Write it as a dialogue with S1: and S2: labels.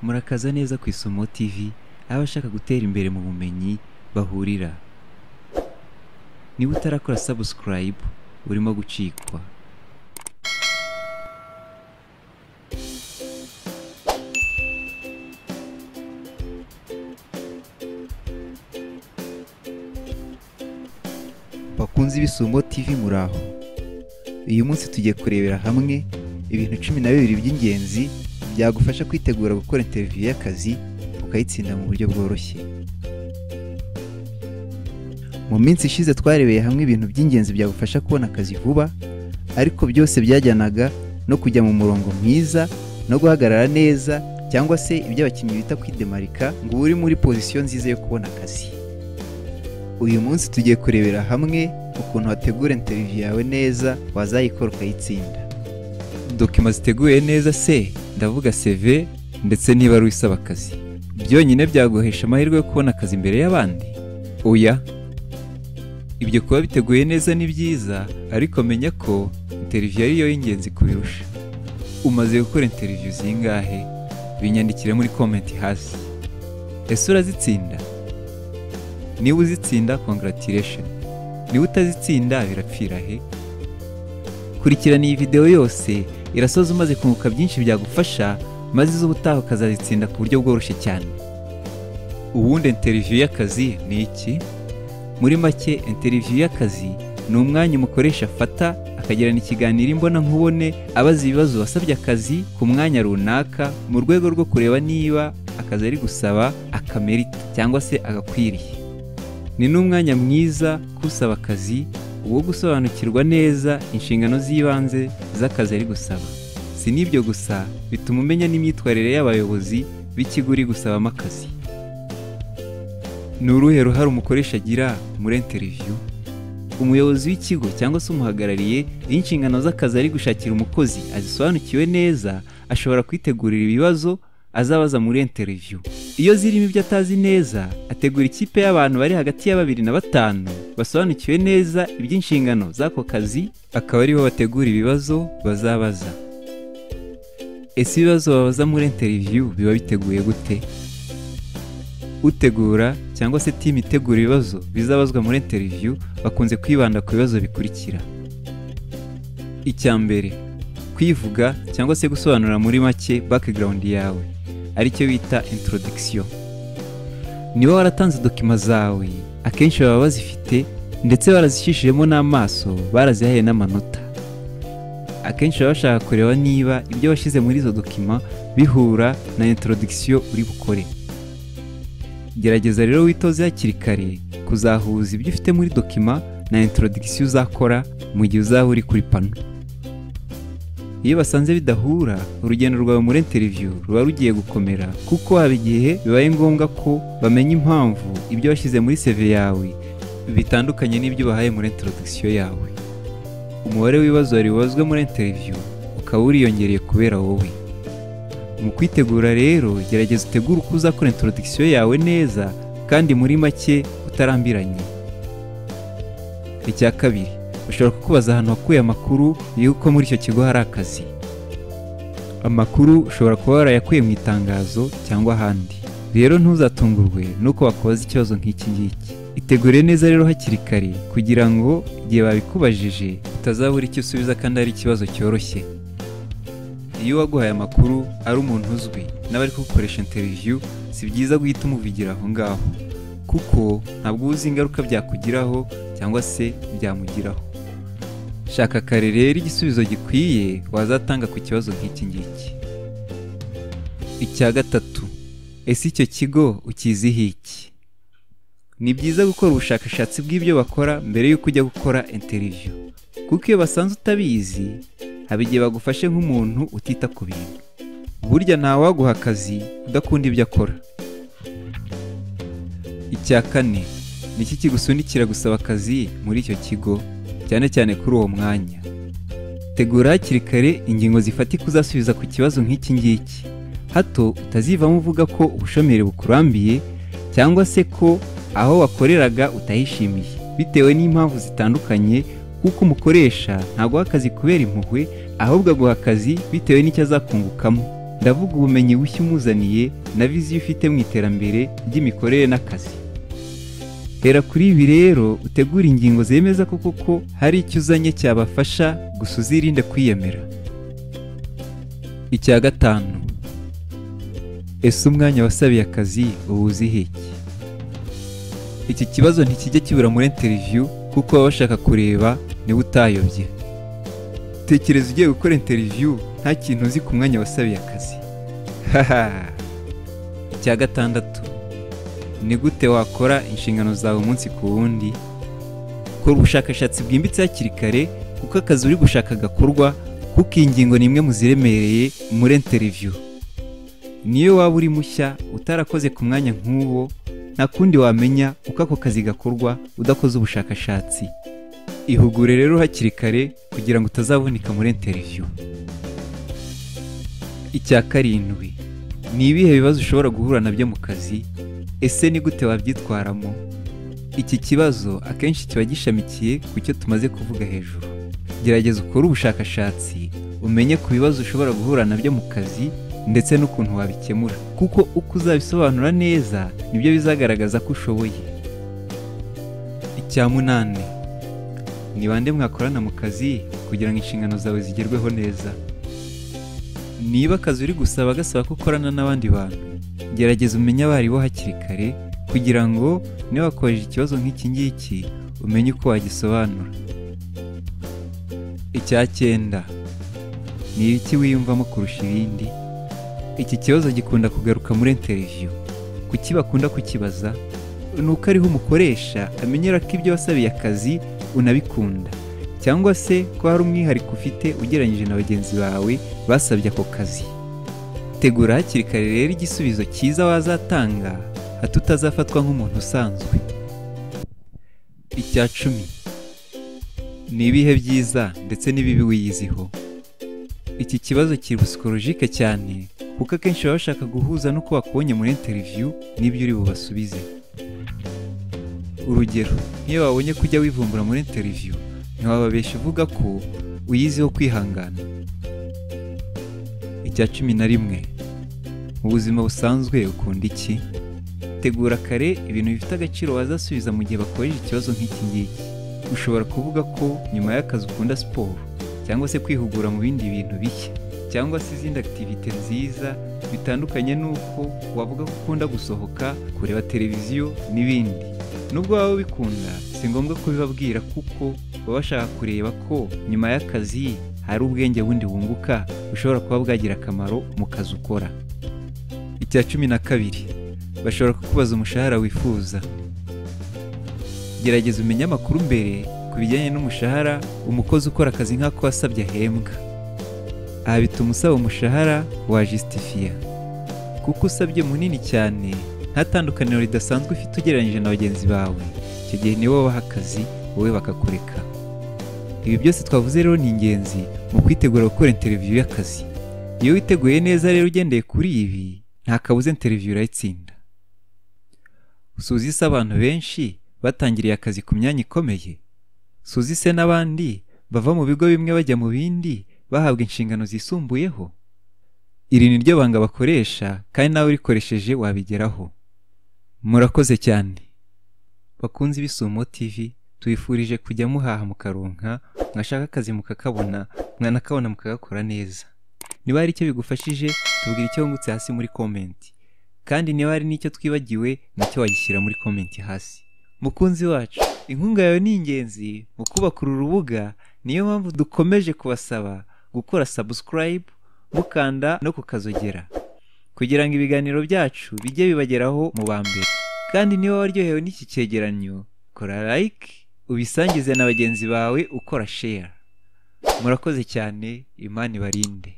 S1: murakaza neza ku Isomo TV, abashaka gutera imbere mu bumenyi bahurira. Niba utarakora subscribe urimo gucikwa. Bakunzi b'Isomo TV muraho. Uyu munsi tugiye kurebera hamwe ibintu 12 by'ingenzi byagufasha kwitegura gukora interview y'akazi ukayitsinda mu buryo bworoshye. Mu minsi ishize twarebeye hamwe ibintu by'ingenzi byagufasha kubona akazi vuba, ariko byose byajyanaga no kujya mu murongo mwiza no guhagarara neza, cyangwa se ibyo abakinnyi bita kwidemarika ngo uri muri position nziza yo kubona akazi. Uyu munsi tugiye kurebera hamwe ukuntu wategura interview yawe neza wazayikora ukayitsinda. Dokima ziteguye neza se, ndavuga CV ndetse niba ari usaba akazi, byonyine byaguhesha amahirwe yo kubona akazi imbere y'abandi? Oya, ibyo kuba biteguye neza ni byiza, ariko menya ko interview ari yo y'ingenzi kubirusha. Umaze gukora interview zingahe? Binyandikire muri comment hasi. Ese urazitsinda? Niba uzitsinda congratulations, niba utazitsinda birapfira he. Kurikirana iyi video yose irasoza umaze kunguka byinshi byagufasha, maze iz'ubutaha ukazazitsinda ku buryo bworoshye cyane. Ubundi interview y'akazi ni iki? Muri make, interview y'akazi ni umwanya umukoresha afata akagirana ikiganiro imbona nkubone, abaza ibibazo wasabye akazi ku mwanya runaka mu rwego rwo kureba niba akazi ari gusaba akamerita cyangwa se agakwiriye. Ni n'umwanya mwiza kusaba akazi uwo gusobanukirwa neza inshingano z'ibanze z'akazi ari gusaba. Si n'ibyo gusa, bituma umenya n'imyitwarire y'abayobozi b'ikigo uri gusabamo akazi. Ni uruhe ruhare umukoresha agira muri interview? Umuyobozi w'ikigo cyangwa se umuhagarariye, iyo inshingano z'akazi ari gushakira umukozi azisobanukiwe neza, ashobora kwitegurira ibibazo azabaza muri interview. Iyo zirimo ibyo atazi neza, ategura ikipe y'abantu bari hagati ya 2 na 5 basobanukiwe neza iby'inshingano z'ako kazi, akaba aribo bategura ibibazo bazabaza. Ese ibibazo babaza muri interview biba biteguye gute? Utegura cyangwa se team itegura ibibazo bizabazwa muri interview bakunze kwibanda ku bibazo bikurikira. Icya mbere, kwivuga cyangwa se gusobanura muri make background yawe, aricyo bita introduction. Niba waratanze dokima zawe, akenshi baba bazifite ndetse barazishishijemo n'amaso, barazihaye n'amanota. Akenshi baba bashaka kureba niba ibyo washyize muri izo dokima bihura na introduction uri bukore. Gerageza rero witoze hakiri kare kuzahuza ibyo ufite muri dokima na introduction uzakora mu gihe uzaba uri kuri pano. Iyo basanze bidahura, urugendo rwawe muri interview ruba rugiye gukomera, kuko haba igihe bibaye ngombwa ko bamenya impamvu ibyo washyize muri CV yawe bitandukanye n'ibyo bahaye muri introduction yawe. Umubare w'ibibazo wari bubazwe muri interview ukaba uriyongereye kubera wowe. Mu kwitegura rero, gerageza utegure uko uzakora introduction yawe neza kandi muri make utarambiranye. Icya kabiri, ushobora kukubaza ahantu wakuye amakuru y'uko muri icyo kigo hari akazi. Amakuru ushobora kuba warayakuye mu itangazo cyangwa ahandi. Rero ntuzatungurwe nuko bakubaza ikibazo nk'iki ngiki. Itegure neza rero hakiri kare kugira ngo igihe babikubajije utazabura icyo usubiza kandi ari ikibazo cyoroshye. Iyo waguhaye amakuru ari umuntu uzwi n'abari kugukoresha interview, si byiza guhita umuvugira aho ngaho, kuko ntabwo uzi ingaruka byakugiraho cyangwa se byamugiraho. Shaka kare rero igisubizo gikwiye wazatanga ku kibazo nk'iki ngiki. Icya gatatu, ese icyo kigo ukiziho iki? Ni byiza gukora ubushakashatsi bw'ibyo bakora mbere y'uko ujya gukora interview, kuko iyo basanze utabizi haba igihe bagufashe nk'umuntu utita ku bintu. Burya ntawe waguha akazi udakunda ibyo akora. Icya kane, ni iki kigusunikira gusaba akazi muri icyo kigo, cyane cyane kuri uwo mwanya? Tegura hakiri kare ingingo zifatika uzasubiza ku kibazo nk'iki ngiki, hato utazivamo uvuga ko ubushomeri bukurambiye cyangwa se ko aho wakoreraga utahishimiye bitewe n'impamvu zitandukanye, kuko umukoresha ntaguha akazi kubera impuhwe, ahubwo aguha akazi bitewe n'icyo azakungukamo. ndavuga ubumenyi bushya umuzaniye na viziyo ufite mu iterambere ry'imikorere n'akazi. Hera kuri ibi rero utegura ingingo zemeza ko koko hari icyo uzanye cyabafasha gusa uzirinde kwiyemera. Icya gatanu, ese umwanya wasabiye akazi uwuzi iki? Iki kibazo ntikijya kibura muri interview kuko baba bashaka kureba niba utayobye. Tekereza ugiye gukora interview nta kintu uzi ku mwanya wasabiye akazi. Icya gatandatu, ni gute wakora inshingano zawe umunsi ku wundi? Kora ubushakashatsi bwimbitse hakiri kare kuko akazi uri gushaka gakorwa, kuko iyi ngingo ni imwe mu ziremereye muri interview. Niyo waba uri mushya utarakoze ku mwanya nk'uwo, nta kundi wamenya uko ako kazi gakorwa udakoze ubushakashatsi. Ihugure rero hakiri kare kugira ngo utazavunika muri interview. Icya karindwi, ni ibihe bibazo ushobora guhura nabyo mu kazi? Ese ni gute wabyitwaramo? Iki kibazo akenshi kiba gishamikiye ku cyo tumaze kuvuga hejuru. Gerageza ukore ubushakashatsi umenye ku bibazo ushobora guhura nabyo mu kazi ndetse n'ukuntu wabikemura, kuko uko uzabisobanura neza nibyo bizagaragaza ko ushoboye. Icya munani, ni bande mwakorana mu kazi kugira ngo inshingano zawe zigerweho neza? Niba akazi uri gusaba gasaba ko ukorana n'abandi bantu, gerageza umenye abaribo hakiri kare kugira ngo niba wakojeje ikibazo nk'iki ngiki umenye uko wagisobanura. Icya cyenda, ni ibiki wiyumvamo kurusha ibindi? Iki kibazo gikunda kugaruka muri interview. Kuki bakunda kukibaza? Nuko ariho umukoresha amenyera ko ibyo wasabiye akazi unabikunda, cyangwa se ko hari umwihariko ufite ugereranyije na bagenzi bawe basabye ako kazi. Tegura hakiri kare rero igisubizo cyiza wazatanga, hato utazafatwa nk'umuntu usanzwe. Icya cumi, ni ibihe byiza ndetse n'ibibi wiyiziho? Iki kibazo kiri psychologique cyane kuko akenshi baba bashaka guhuza n'uko wakubonye muri interview n'ibyo uri bubasubize. Urugero, nk'iyo wabonye kujya wivumbura muri interview, ntiwababesha uvuga ko uyiziho kwihangana. Icya cumi na rimwe, mu buzima busanzwe ukunda iki? Tegura kare ibintu bifite agaciro wazasubiza mu gihe bakoresha ikibazo nk'iki ngiki. Ushobora kuvuga ko nyuma y'akazi ukunda siporo, cyangwa se kwihugura mu bindi bintu bishya, cyangwa se izindi activite nziza bitandukanye n'uko wavuga ko ukunda gusohoka, kureba televiziyo n'ibindi. Nubwo waba ubikunda, si ngombwa kubibabwira kuko baba bashaka kureba ko nyuma y'akazi hari ubwenge bundi wunguka bushobora kuba bwagira akamaro mu kazi ukora. Icya cumi na kabiri, bashobora kukubaza umushahara wifuza. Gerageza umenye amakuru mbere ku bijyanye n'umushahara umukozi ukora akazi nk'ako wasabye ahembwa. Aha bituma usaba umushahara wa justifiya, kuko usabye munini cyane nta tandukaniro ridasanzwe ufite ugereranyije na bagenzi bawe, icyo gihe nibo babaha akazi wowe bakakureka. Ibi byose twavuze rero ni ingenzi mu kwitegura gukora interview y'akazi. Iyo witeguye neza rero ugendeye kuri ibi, nta kabuza interview urayitsinda. Suzi se abantu benshi batangiriye akazi ku myanya ikomeye? Suzi se n'abandi bava mu bigo bimwe bajya mu bindi bahabwa inshingano zisumbuyeho? Iri ni ryo banga bakoresha, kandi nawe urikoresheje wabigeraho. Murakoze cyane. Bakunzi b'Isumo TV, tuyifurije kujya muhaha mukaronka, mwashaka akazi mukakabona, mwanakabona mukagakora neza. Niba hari icyo bigufashije, tubwire icyo wungutse hasi muri comment. Kandi niba hari n'icyo twibagiwe, nacyo wagishyira muri comment hasi. Mukunzi wacu, inkunga yawe ni ingenzi mu kubaka uru rubuga. Niyo mpamvu dukomeje kubasaba gukora subscribe, mukanda no kukazogera, kugira ngo ibiganiro byacu bijye bibageraho mu ba mbere. Kandi niba waryohewe n'iki cyegeranyo, kora like, ubisangize na bagenzi bawe ukora share. Murakoze cyane, Imana ibarinde.